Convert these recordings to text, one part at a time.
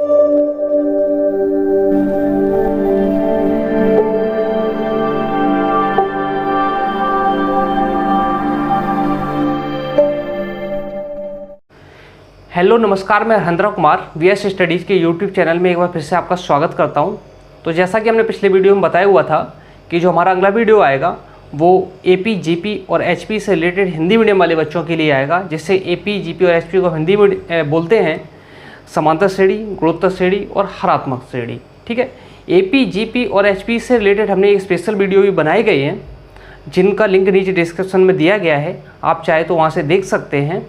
Hello नमस्कार, मैं Harendra Kumar VS studies के यूट्यूब चैनल में एक बार फिर से आपका स्वागत करता हूं। तो जैसा कि हमने पिछले वीडियो में बताया हुआ था कि जो हमारा अगला वीडियो आएगा वो एपी, जीपी और एचपी से रिलेटेड हिंदी मीडियम वाले बच्चों के लिए आएगा, जिससे एपी, जीपी और एचपी को हिंदी में बोलते हैं समांतर श्रेणी, गुणोत्तर श्रेणी और हरात्मक श्रेणी। ठीक है, एपी, जीपी और एचपी से रिलेटेड हमने एक स्पेशल वीडियो भी बनाए गए हैं, जिनका लिंक नीचे डिस्क्रिप्शन में दिया गया है, आप चाहे तो वहाँ से देख सकते हैं।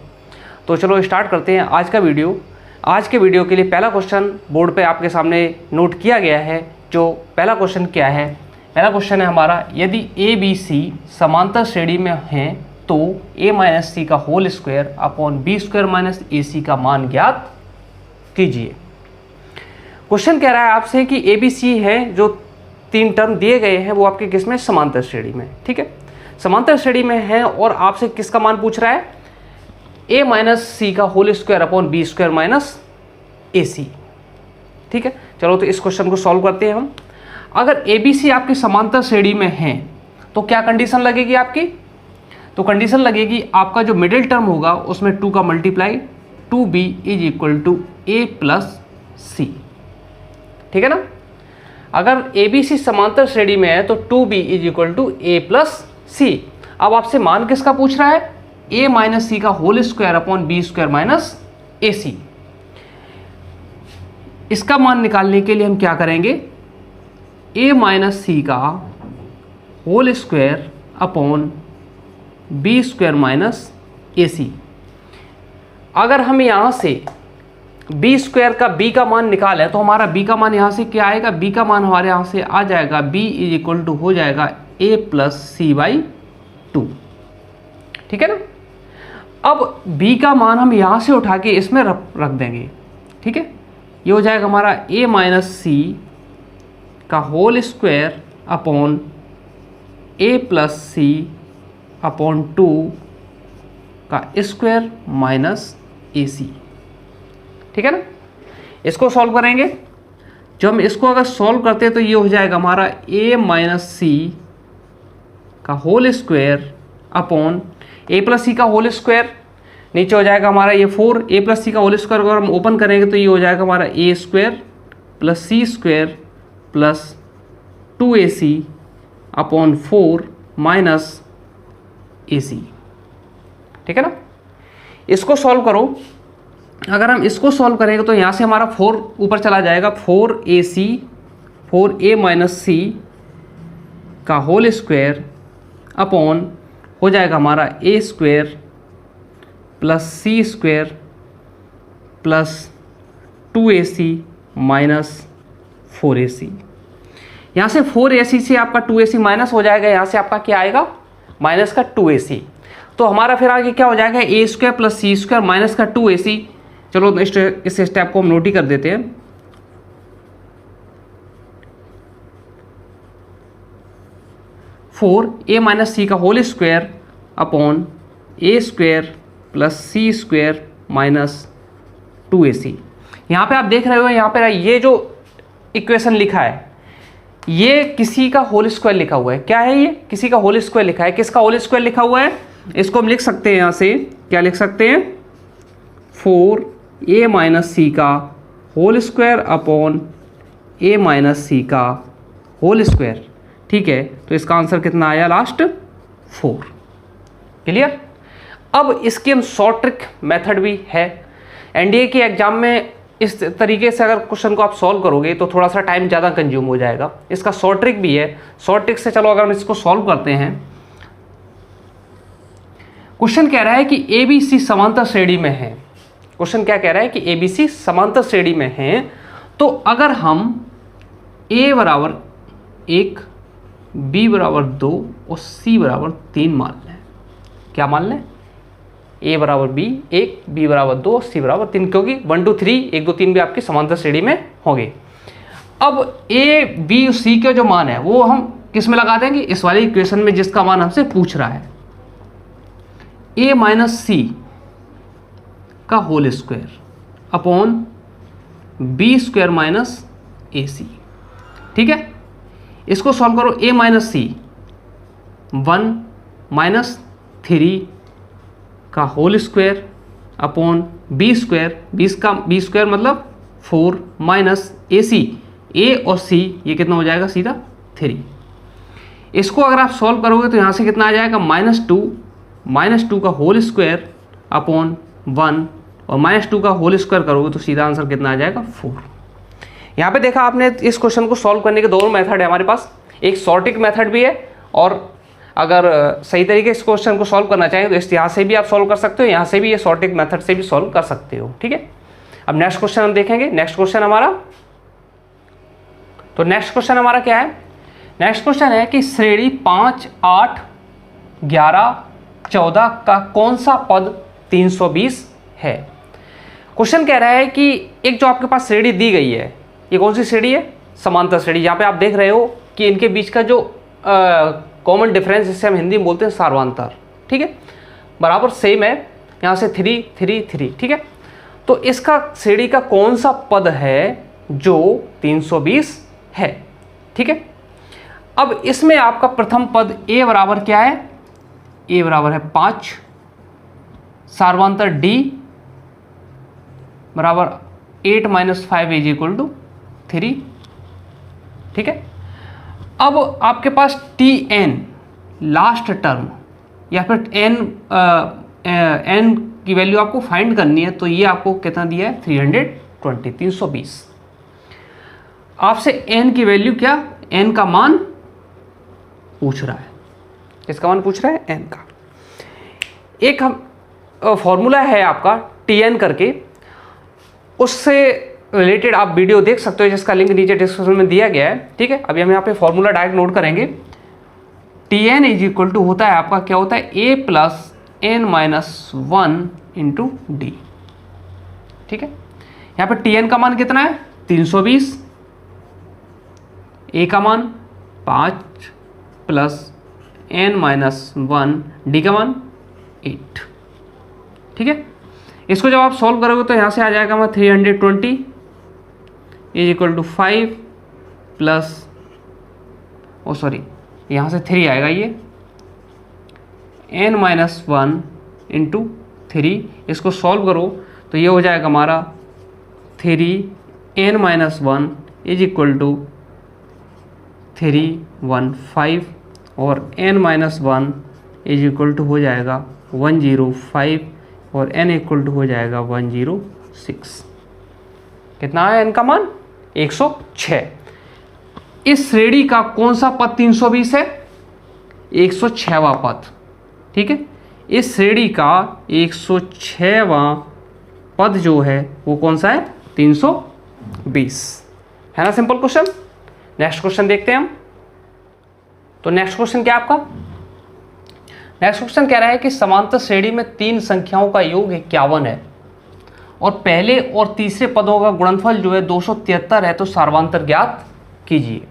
तो चलो स्टार्ट करते हैं आज का वीडियो। आज के वीडियो के लिए पहला क्वेश्चन बोर्ड पे आपके सामने नोट किया गया है। जो पहला क्वेश्चन क्या है, पहला क्वेश्चन है हमारा, यदि ए बी सी समांतर श्रेणी में हैं तो a माइनस सी का whole square upon B square minus A C का मान ज्ञात कीजिए। क्वेश्चन कह रहा है आपसे कि ए बी सी है, जो तीन टर्म दिए गए हैं वो आपके किस में, समांतर श्रेणी में। ठीक है, समांतर श्रेणी में है और आपसे किसका मान पूछ रहा है, ए माइनस सी का whole square upon B square minus A C. ठीक है, चलो तो इस क्वेश्चन को सॉल्व करते हैं हम। अगर ए बी सी आपके समांतर श्रेणी में हैं तो क्या कंडीशन लगेगी आपकी, तो कंडीशन लगेगी आपका जो मिडिल टर्म होगा उसमें 2 का multiply 2b is equal to A plus C. ठीक है ना, अगर ए बी सी समांतर श्रेणी में है तो 2b is equal to A plus C. अब आपसे मान किसका पूछ रहा है, a माइनस सी का whole square upon B square minus A C. इसका मान निकालने के लिए हम क्या करेंगे, a माइनस सी का whole square upon B square minus A C. अगर हम यहां से बी स्क्वायर का b का मान निकालें तो हमारा b का मान यहां से क्या आएगा, b का मान हमारे यहां से आ जाएगा, b इज इक्वल टू हो जाएगा a प्लस सी बाई 2। ठीक है ना, अब b का मान हम यहाँ से उठा के इसमें रख देंगे। ठीक है, ये हो जाएगा हमारा a माइनस सी का whole square upon a plus C upon 2 का स्क्वायर माइनस ए सी। ठीक है ना, इसको सॉल्व करेंगे। जब हम इसको अगर सॉल्व करते हैं तो ये हो जाएगा हमारा a माइनस सी का होल स्क्वायर अपॉन ए प्लस सी का होल स्क्वायर, नीचे हो जाएगा हमारा ये 4, ए प्लस सी का होल स्क्वायर अगर हम ओपन करेंगे तो ये हो जाएगा हमारा A square plus C square plus 2ac upon 4 minus A C. ठीक है ना, इसको सॉल्व करो। अगर हम इसको सॉल्व करेंगे तो यहाँ से हमारा 4 ऊपर चला जाएगा, 4ac 4a माइनस सी का होल स्क्वायर अपॉन हो जाएगा हमारा A square plus C square plus 2ac minus 4ac। यहाँ से 4ac से आपका 2ac माइनस हो जाएगा, यहाँ से आपका क्या आएगा, माइनस का 2ac। तो हमारा फिर आगे क्या हो जाएगा, ए square plus C square minus का 2ac। चलो इस स्टेप को हम नोट ही कर देते हैं। फोर ए माइनस सी का होल स्क्वायर अपॉन ए square plus C square minus 2ac। यहाँ पे आप देख रहे हो, यहाँ पे ये जो इक्वेशन लिखा है ये किसी का होल स्क्वायर लिखा हुआ है। क्या है ये, किसी का होल स्क्वायर लिखा है। किसका होल स्क्वायर लिखा हुआ है, इसको हम लिख सकते हैं यहाँ से, क्या लिख सकते हैं, 4a माइनस सी का whole square upon a minus C का होल स्क्वायर। ठीक है, तो इसका आंसर कितना आया, लास्ट 4। क्लियर। अब इसकी हम शॉर्ट ट्रिक मेथड भी है। एनडीए के एग्जाम में इस तरीके से अगर क्वेश्चन को आप सॉल्व करोगे तो थोड़ा सा टाइम ज़्यादा कंज्यूम हो जाएगा। इसका शॉर्ट ट्रिक भी है। शॉर्ट ट्रिक से चलो अगर हम इसको सॉल्व करते हैं। क्वेश्चन कह रहा है कि ए बी सी समांतर श्रेणी में है। क्वेश्चन क्या कह रहा है कि ए बी सी समांतर श्रेणी में है, तो अगर हम ए बराबर 1, बी बराबर 2 और सी बराबर 3 मान लें, क्या मान लें, ए बराबर बी 1, बी बराबर 2, सी बराबर 3, क्योंकि 1 2 3 1 2 3 भी आपकी समांतर श्रेणी में होंगे। अब ए बी सी के जो मान है वो हम किस में लगा देंगे, इस वाली इक्वेशन में जिसका मान हमसे पूछ रहा है, ए माइनस सी का whole square upon B square minus A C. ठीक है, इसको सॉल्व करो, ए माइनस सी 1 माइनस 3 का whole square upon B square, B square मतलब 4 माइनस ए सी, ए और सी ये कितना हो जाएगा सीधा 3। इसको अगर आप सॉल्व करोगे तो यहाँ से कितना आ जाएगा -2 का होल स्क्वायर अपॉन 1 और -2 का होल स्क्वायर करोगे तो सीधा आंसर कितना आ जाएगा 4। यहाँ पे देखा आपने, इस क्वेश्चन को सॉल्व करने के दोनों मेथड है हमारे पास, एक सॉर्टिंग मेथड भी है और अगर सही तरीके से इस क्वेश्चन को सॉल्व करना चाहें तो इस यहाँ से भी आप सॉल्व कर सकते हो, यहाँ से भी ये सॉर्टिंग मेथड से भी सॉल्व कर सकते हो। ठीक है, अब नेक्स्ट क्वेश्चन हम देखेंगे। नेक्स्ट क्वेश्चन हमारा क्या है? नेक्स्ट क्वेश्चन है कि श्रेणी 5, 8, 11, 14 का कौन सा पद 320 है। क्वेश्चन कह रहा है कि एक जो आपके पास श्रेणी दी गई है, ये कौन सी श्रेणी है? समांतर श्रेणी। यहाँ पे आप देख रहे हो कि इनके बीच का जो कॉमन डिफरेंस, जिसे हम हिंदी में बोलते हैं सार्वंतर, ठीक है, बराबर सेम है, यहाँ से 3, 3, 3। ठीक है, तो इसका श्रेणी का कौन सा पद है जो 320 है। ठीक है, अब इसमें आपका प्रथम पद a बराबर क्या है? a बराबर है 5, सार्वंतर d बराबर 8 माइनस 5 इज इक्वल टू 3। ठीक है, अब आपके पास tn लास्ट टर्म या फिर n की वैल्यू आपको फाइंड करनी है, तो ये आपको कितना दिया है? 320। आपसे n की वैल्यू क्या, n का मान पूछ रहा है। किसका मान पूछ रहा है? n का। एक हम फॉर्मूला है आपका tn करके, उससे रिलेटेड आप वीडियो देख सकते हो जिसका लिंक नीचे डिस्क्रिप्शन में दिया गया है। ठीक है, अभी हम यहाँ पे फॉर्मूला डायरेक्ट नोट करेंगे। tn इज इक्वल टू होता है आपका, क्या होता है? a plus n minus 1 into D. ठीक है, यहाँ पे tn का मान कितना है? 320, a का मान 5 प्लस n माइनस 1, डी का मान 8। ठीक है, इसको जब आप सॉल्व करोगे तो यहाँ से आ जाएगा हमारा 320 is equal to 5 plus, oh sorry, यहाँ से 3 आएगा, ये n माइनस 1 इंटू 3। इसको सॉल्व करो तो ये हो जाएगा हमारा 3n minus 1 is equal to 315 और n minus 1 is equal to हो जाएगा 105 और n इक्वल टू हो जाएगा 106। कितना है n का मान? 106। इस श्रेणी का कौन सा पद 320 है? 106वां पद। ठीक है, इस श्रेणी का 106वां पद जो है वो कौन सा है? 320 है ना। Simple question. नेक्स्ट क्वेश्चन देखते हैं हम। तो नेक्स्ट क्वेश्चन क्या आपका? नेक्स्ट क्वेश्चन कह रहा है कि समांतर श्रेणी में 3 संख्याओं का योग 51 है और पहले और तीसरे पदों का गुणनफल जो है 273 है, तो सार्वंतर ज्ञात कीजिए।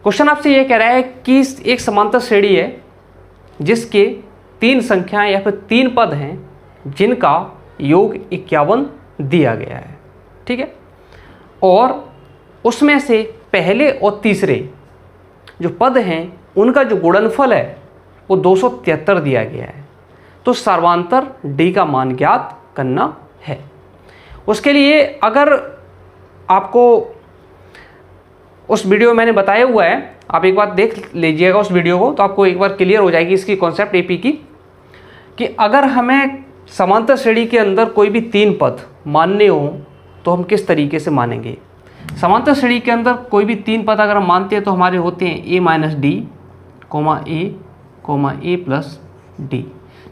क्वेश्चन आपसे यह कह रहा है कि एक समांतर श्रेणी है जिसके 3 संख्याएं या फिर 3 पद हैं जिनका योग 51 दिया गया है। ठीक है, और उसमें से पहले और तीसरे जो पद हैं उनका जो गुणनफल है वो 273 दिया गया है, तो सार्वंतर डी का मान ज्ञात करना है। उसके लिए अगर आपको उस वीडियो में मैंने बताया हुआ है, आप एक बार देख लीजिएगा उस वीडियो को, तो आपको एक बार क्लियर हो जाएगी इसकी कॉन्सेप्ट एपी की, कि अगर हमें समांतर श्रेणी के अंदर कोई भी 3 पद मानने हो तो हम किस तरीके से मानेंगे। समांतर श्रेणी के अंदर कोई भी 3 पद अगर हम मानते हैं तो हमारे होते हैं a minus D, A plus D,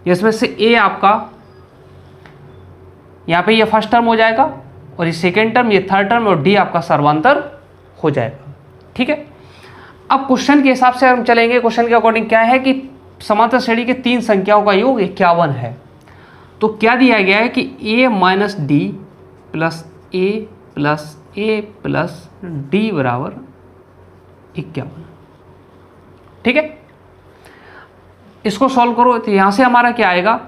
जिसमें से a आपका यहाँ पे ये फर्स्ट टर्म हो जाएगा और ये सेकेंड टर्म, ये थर्ड टर्म, और डी आपका सर्वांतर हो जाएगा। ठीक है, अब क्वेश्चन के हिसाब से हम चलेंगे। क्वेश्चन के अकॉर्डिंग क्या है कि समांतर श्रेणी के 3 संख्याओं का योग 51 है, तो क्या दिया गया है कि a minus D plus A plus D बराबर 51। ठीक है, इसको सॉल्व करो तो यहाँ से हमारा क्या आएगा?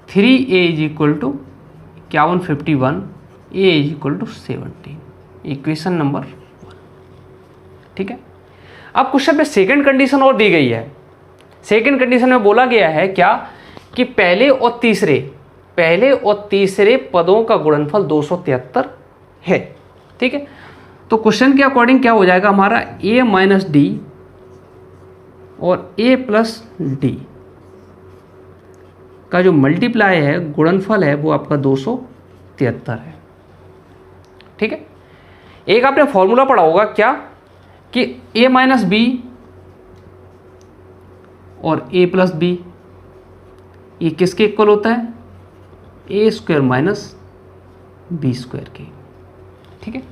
3a is equal to 51, 51 A is equal to 17, equation number 1। ठीक है, अब क्वेश्चन में सेकंड कंडीशन और दी गई है। सेकंड कंडीशन में बोला गया है क्या कि पहले और तीसरे पदों का गुणनफल 273 है। ठीक है, तो क्वेश्चन के अकॉर्डिंग क्या हो जाएगा हमारा, a माइनस डी और a प्लस डी का जो मल्टीप्लाई है, गुणनफल है, वो आपका 273 है। ठीक है, एक आपने फॉर्मूला पढ़ा होगा क्या कि a माइनस बी और a प्लस बी ये किसके इक्वल होता है, ए स्क्वायर माइनस बी स्क्वायर के। ठीक है,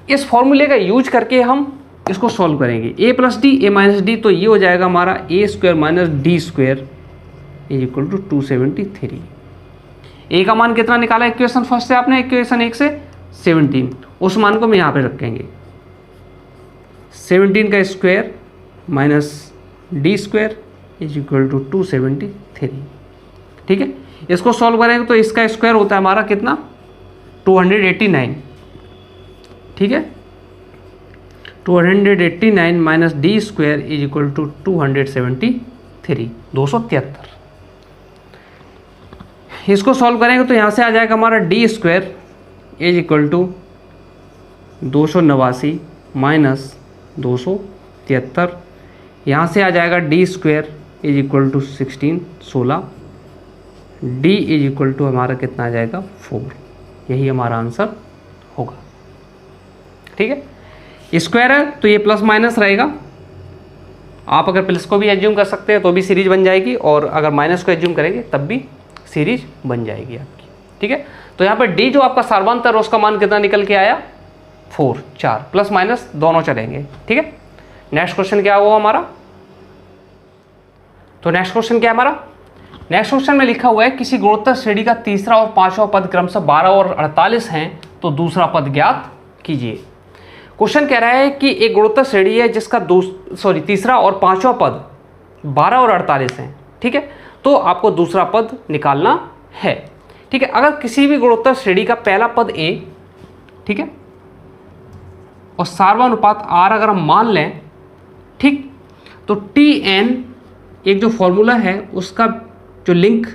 इस फॉर्मूले का यूज करके हम इसको सॉल्व करेंगे। a plus D, a minus D, तो ये हो जाएगा हमारा A square minus D square is equal to 273। A का मान कितना निकाला इक्वेशन फर्स्ट से आपने, इक्वेशन 1 से 17, उस मान को मैं यहाँ पे रखेंगे। 17 का square minus D square is equal to 273। ठीक है, इसको सॉल्व करेंगे तो इसका स्क्वायर होता है हमारा कितना, 289। ठीक है, 289 minus D square is equal to 273, 273। इसको सॉल्व करेंगे तो यहाँ से आ जाएगा हमारा D square is equal to 289 minus 273। यहाँ से आ जाएगा D square is equal to 16 D is equal to हमारा कितना आ जाएगा 4। यही हमारा आंसर होगा। ठीक है, स्क्वायर है तो ये प्लस माइनस रहेगा। आप अगर प्लस को भी एज्यूम कर सकते हैं तो भी सीरीज बन जाएगी, और अगर माइनस को एज्यूम करेंगे तब भी सीरीज बन जाएगी आपकी। ठीक है, तो यहाँ पर डी जो आपका सार्वंतर है उसका मान कितना निकल के आया, 4, 4 प्लस माइनस दोनों चलेंगे। ठीक है, नेक्स्ट क्वेश्चन क्या हुआ हमारा, तो नेक्स्ट क्वेश्चन क्या है हमारा, नेक्स्ट क्वेश्चन में लिखा हुआ है किसी गुणोत्तर श्रेणी का तीसरा और पांचवा पद क्रमशः 12 और 48 हैं, तो दूसरा पद ज्ञात कीजिए। क्वेश्चन कह रहा है कि एक गुणोत्तर श्रेणी है जिसका तीसरा और पांचवा पद 12 और 48 हैं। ठीक है, तो आपको दूसरा पद निकालना है। ठीक है, अगर किसी भी गुणोत्तर श्रेणी का पहला पद a, ठीक है, और सार्वनुपात r अगर हम मान लें, ठीक, तो tn एक जो फॉर्मूला है उसका जो लिंक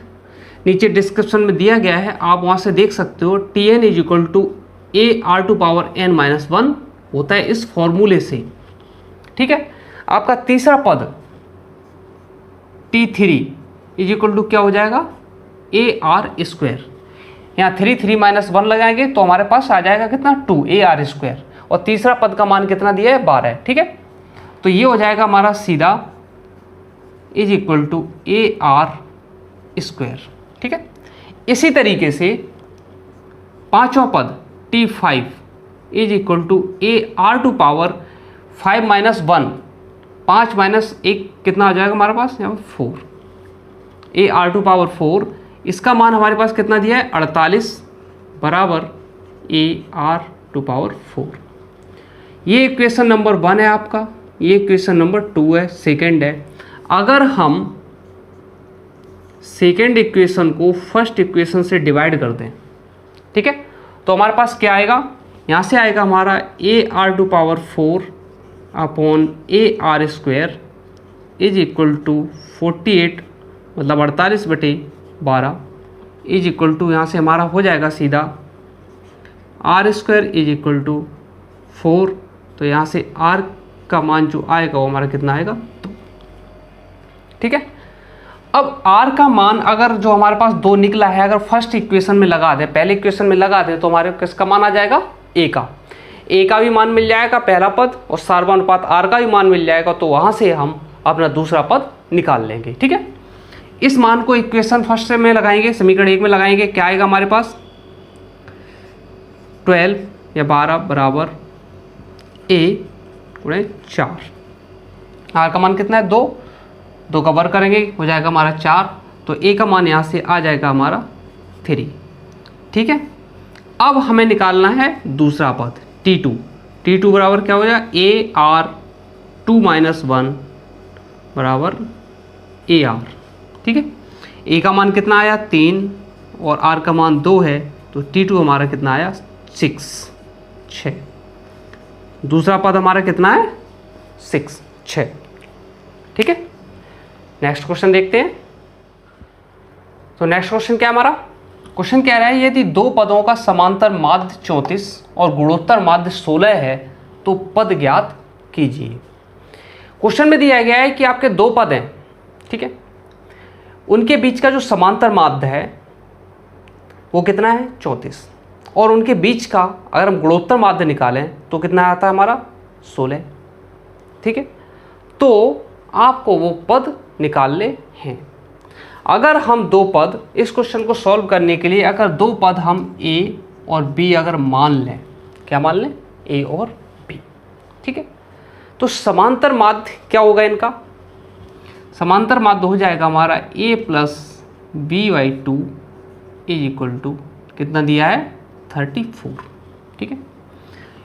नीचे डिस्क्रिप्शन में दिया गया है, आप वहाँ से देख सकते हो। tn is equal to AR⁻n-1 होता है इस फॉर्मूले से। ठीक है, आपका तीसरा पद T3 इज इक्वल टू क्या हो जाएगा, AR²। यहाँ 3 लगाएंगे तो हमारे पास आ जाएगा कितना, 2 AR², और तीसरा पद का मान कितना दिया है, 12 है। ठीक है, तो ये हो जाएगा हमारा सीधा इज इक्वल टू AR²। ठीक है, इसी तरीके से पांचवा पद T5 is equal to AR⁵ 5-1, 5 minus 1 कितना आ जाएगा हमारे पास, यहाँ 4, AR⁴, इसका मान हमारे पास कितना दिया है, 48 बराबर AR⁴। ये इक्वेशन नंबर 1 है आपका, ये इक्वेशन नंबर 2 है, सेकेंड है। अगर हम सेकेंड इक्वेशन को फर्स्ट इक्वेशन से डिवाइड कर दें, ठीक है, तो हमारे पास क्या आएगा, यहाँ से आएगा हमारा AR⁴ upon AR² is equal to 48, मतलब 48/12 इज इक्वल टू, यहाँ से हमारा हो जाएगा सीधा R² इज इक्वल टू 4, तो यहाँ से R का मान जो आएगा वो हमारा कितना आएगा, 2। ठीक है, अब R का मान अगर जो हमारे पास 2 निकला है, अगर फर्स्ट इक्वेशन में लगा दे, पहले इक्वेशन में लगा दे, तो हमारे किसका मान आ जाएगा, A का भी मान मिल जाएगा पहला पद, और सार्वनुपात R का भी मान मिल जाएगा, तो वहाँ से हम अपना दूसरा पद निकाल लेंगे। ठीक है, इस मान को इक्वेशन फर्स्ट में लगाएंगे, समीकरण 1 में लगाएंगे, क्या आएगा हमारे पास, 12 या 12 बराबर A×4। R का मान कितना है, 2 का वर्ग करेंगे हो जाएगा हमारा 4, तो A का मान यहाँ से आ जाएगा हमारा 3। ठीक है, अब हमें निकालना है दूसरा पद T2 बराबर क्या हो जाएगा, AR⁻1 बराबर AR। ठीक है, A का मान कितना आया, 3, और R का मान 2 है, तो T2 हमारा कितना आया, 6। दूसरा पद हमारा कितना है 6। ठीक है, नेक्स्ट क्वेश्चन देखते हैं। तो नेक्स्ट क्वेश्चन क्या है हमारा, क्वेश्चन कह रहा है यदि दो पदों का समांतर माध्य 34 और गुणोत्तर माध्य 16 है तो पद ज्ञात कीजिए। क्वेश्चन में दिया गया है कि आपके दो पद हैं, ठीक है, उनके बीच का जो समांतर माध्य है वो कितना है 34, और उनके बीच का अगर हम गुणोत्तर माध्य निकालें तो कितना आता है हमारा 16। ठीक है, तो आपको वो पद निकालने हैं। अगर हम दो पद, इस क्वेश्चन को सॉल्व करने के लिए अगर दो पद हम a और b अगर मान लें, क्या मान लें, a और b, ठीक है, तो समांतर माध्य क्या होगा इनका, समांतर माध्य हो जाएगा हमारा a plus b/2 is equal to कितना दिया है 34। ठीक है,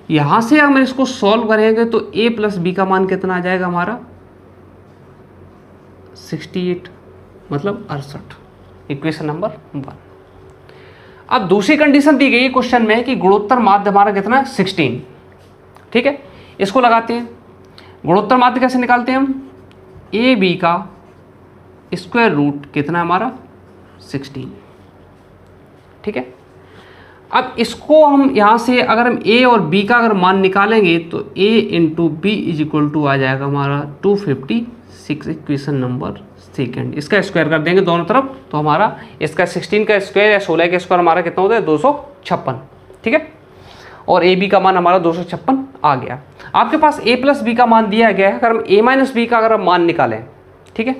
यहाँ से हम इसको सॉल्व करेंगे तो a प्लस b का मान कितना आ जाएगा हमारा 68, मतलब 68, इक्वेशन नंबर 1। अब दूसरी कंडीशन दी गई है क्वेश्चन में कि गुणोत्तर माध्य हमारा कितना है 16। ठीक है, इसको लगाते हैं। गुणोत्तर माध्य कैसे निकालते हैं हम, ए बी का स्क्वायर रूट कितना है हमारा 16। ठीक है, अब इसको हम यहाँ से अगर हम a और b का अगर मान निकालेंगे तो a into B is equal to आ जाएगा हमारा 256, इक्वेशन नंबर 2। इसका स्क्वायर कर देंगे दोनों तरफ तो हमारा इसका 16 का स्क्वायर या 16 का स्क्वायर हमारा कितना होता है 256। ठीक है, और ए बी का मान हमारा 256 आ गया। आपके पास a प्लस बी का मान दिया गया है, अगर हम a माइनस बी का अगर हम मान निकालें, ठीक है,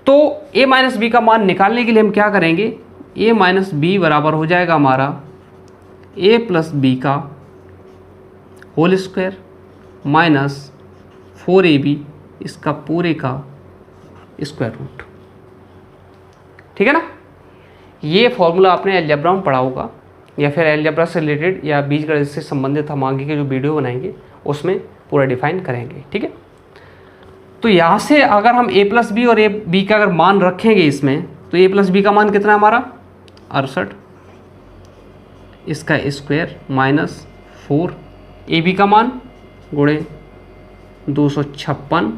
तो a माइनस बी का मान निकालने के लिए हम क्या करेंगे, a माइनस बी बराबर हो जाएगा हमारा a प्लस बी का होल स्क्वायर माइनस 4ab इसका पूरे का स्क्वायर रूट। ठीक है ना, ये फॉर्मूला आपने अलजेब्रा में पढ़ा होगा या फिर अलजेब्रा से रिलेटेड या बीजगणित से संबंधित हम आगे के जो वीडियो बनाएंगे उसमें पूरा डिफाइन करेंगे। ठीक है, तो यहाँ से अगर हम a प्लस बी और a बी का अगर मान रखेंगे इसमें तो a प्लस बी का मान कितना है हमारा 68, इसका स्क्वायर माइनस 4 ए बी का मान गुणे 256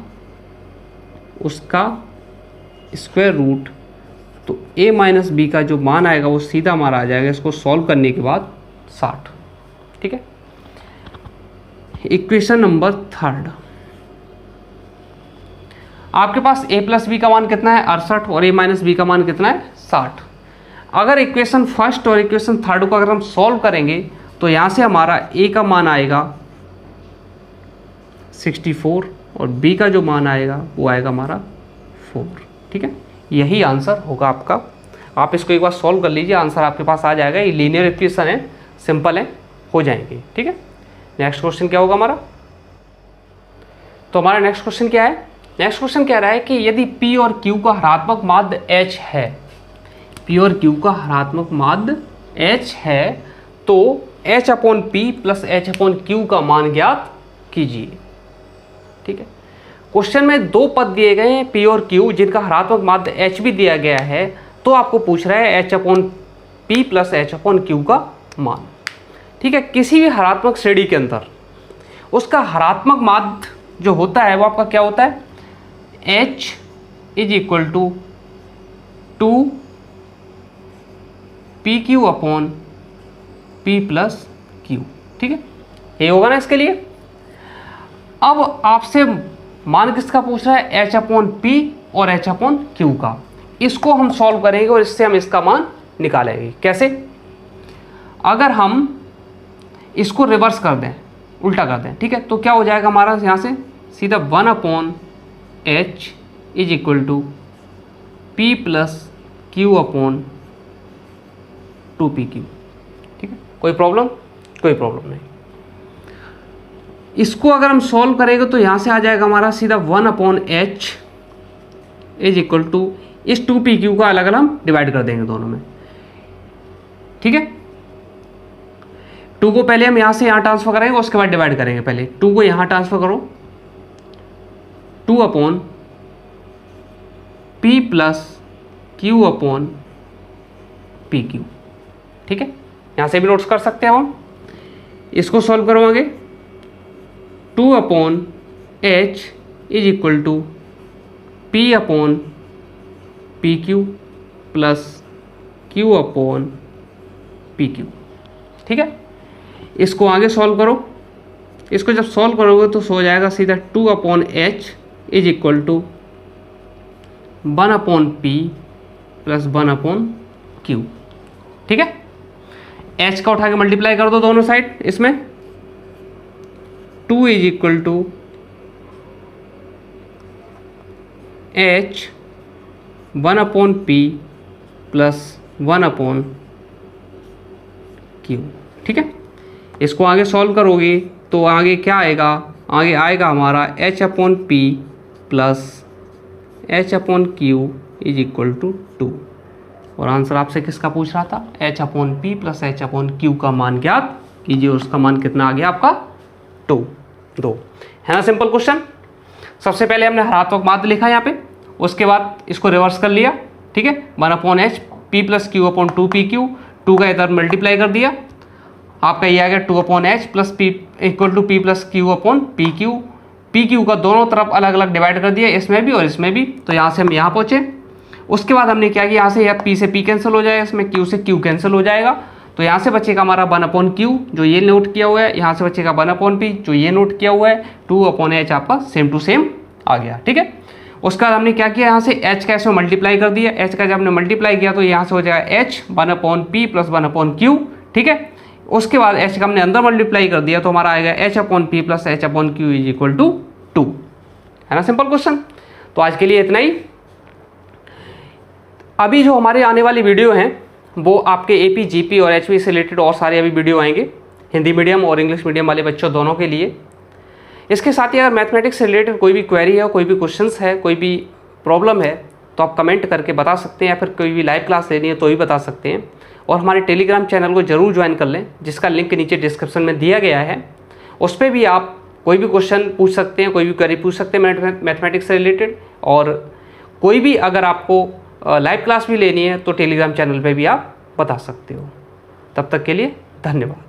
उसका स्क्वायर रूट, तो a माइनस बी का जो मान आएगा वो सीधा हमारा आ जाएगा इसको सॉल्व करने के बाद 60। ठीक है, इक्वेशन नंबर 3। आपके पास a प्लस बी का मान कितना है 68 और a माइनस बी का मान कितना है 60। अगर इक्वेशन फर्स्ट और इक्वेशन थर्ड को अगर हम सॉल्व करेंगे तो यहाँ से हमारा a का मान आएगा 64 और b का जो मान आएगा वो आएगा हमारा 4। ठीक है, यही आंसर होगा आपका। आप इसको एक बार सॉल्व कर लीजिए, आंसर आपके पास आ जाएगा। ये लीनियर इक्वेशन है, सिंपल है, हो जाएंगे। ठीक है, नेक्स्ट क्वेश्चन क्या होगा हमारा, तो हमारा नेक्स्ट क्वेश्चन क्या है, नेक्स्ट क्वेश्चन कह रहा है कि यदि P और Q का हरात्मक माध्य H है, P और Q का हरात्मक माध्य H है तो H upon P plus H upon Q का मान ज्ञात कीजिए। ठीक है, क्वेश्चन में दो पद दिए गए हैं P और Q जिनका हरात्मक माध्य H भी दिया गया है, तो आपको पूछ रहा है H upon P plus H upon Q का मान। ठीक है, किसी भी हरात्मक श्रेणी के अंदर उसका हरात्मक माध्य जो होता है वो आपका क्या होता है, H is equal to 2 PQ upon P plus Q। ठीक है, ये होगा ना इसके लिए। अब आपसे मान किसका पूछ रहा है, H अपॉन P और H अपॉन Q का। इसको हम सॉल्व करेंगे और इससे हम इसका मान निकालेंगे। कैसे, अगर हम इसको रिवर्स कर दें, उल्टा कर दें, ठीक है, तो क्या हो जाएगा हमारा यहाँ से सीधा 1 upon H is equal to P plus Q upon 2PQ। ठीक है, कोई प्रॉब्लम, कोई प्रॉब्लम नहीं। इसको अगर हम सॉल्व करेंगे तो यहाँ से आ जाएगा हमारा सीधा 1 upon H is equal to इस 2PQ का अलग अलग हम डिवाइड कर देंगे दोनों में। ठीक है, 2 को पहले हम यहाँ से यहाँ ट्रांसफर करेंगे, उसके बाद डिवाइड करेंगे। पहले 2 को यहाँ ट्रांसफर करो, 2 upon P plus Q upon PQ। ठीक है, यहाँ से भी नोट्स कर सकते हैं हम, इसको सॉल्व करवाओगे 2/h is equal to p/pq plus q/pq। ठीक है, इसको आगे सॉल्व करो। इसको जब सॉल्व करोगे तो हो जाएगा सीधा 2/h is equal to 1/p plus 1/q। ठीक है, h का उठा के मल्टीप्लाई कर दो दोनों साइड। इसमें 2 is equal to h 1/p plus 1/q। ठीक है, इसको आगे सॉल्व करोगे तो आगे क्या आएगा, आगे आएगा हमारा h/p plus h/q is equal to 2। और आंसर आपसे किसका पूछ रहा था, h/p प्लस h/q का मान ज्ञात कीजिए। उसका मान कितना आ गया आपका 2 है ना। Simple question. सबसे पहले हमने हरात्मक माध्य लिखा यहाँ पे, उसके बाद इसको रिवर्स कर लिया। ठीक है, 1/h p प्लस q/2pq, 2 का इधर मल्टीप्लाई कर दिया, आपका ये आ गया 2/h plus p equal to p plus q/pq। pq का दोनों तरफ अलग अलग डिवाइड कर दिया, इसमें भी और इसमें भी। तो यहाँ से हम यहाँ पहुँचे। उसके बाद हमने क्या किया, यहाँ से p से p कैंसिल हो जाएगा, इसमें q से q कैंसिल हो जाएगा। तो यहाँ से बचेगा हमारा 1/q जो ये नोट किया हुआ है, यहाँ से बचेगा 1/p जो ये नोट किया हुआ है, 2/h आपका सेम टू सेम आ गया। ठीक है, उसके बाद हमने क्या किया, यहाँ से h का इसमें मल्टीप्लाई कर दिया। h का जब हमने मल्टीप्लाई किया तो यहाँ से हो जाएगा h 1/p प्लस 1/q। ठीक है, उसके बाद h का हमने अंदर मल्टीप्लाई कर दिया तो हमारा आएगा h/p plus h/q is equal to 2 है ना। Simple question. तो आज के लिए इतना ही। अभी जो हमारे आने वाली वीडियो हैं वो आपके AP GP और HV से रिलेटेड और सारे अभी वीडियो आएंगे, हिंदी मीडियम और इंग्लिश मीडियम वाले बच्चों दोनों के लिए। इसके साथ ही अगर मैथमेटिक्स से रिलेटेड कोई भी क्वेरी है, कोई भी क्वेश्चंस है, कोई भी प्रॉब्लम है तो आप कमेंट करके बता सकते हैं, या फिर कोई भी लाइव क्लास लेनी है तो भी बता सकते हैं। और हमारे टेलीग्राम चैनल को जरूर ज्वाइन कर लें, जिसका लिंक नीचे डिस्क्रिप्शन में दिया गया है। उस पर भी आप कोई भी क्वेश्चन पूछ सकते हैं, कोई भी क्वेरी पूछ सकते हैं मैथमेटिक्स से रिलेटेड। और कोई भी अगर आपको लाइव क्लास भी लेनी है तो टेलीग्राम चैनल पे भी आप बता सकते हो। तब तक के लिए धन्यवाद।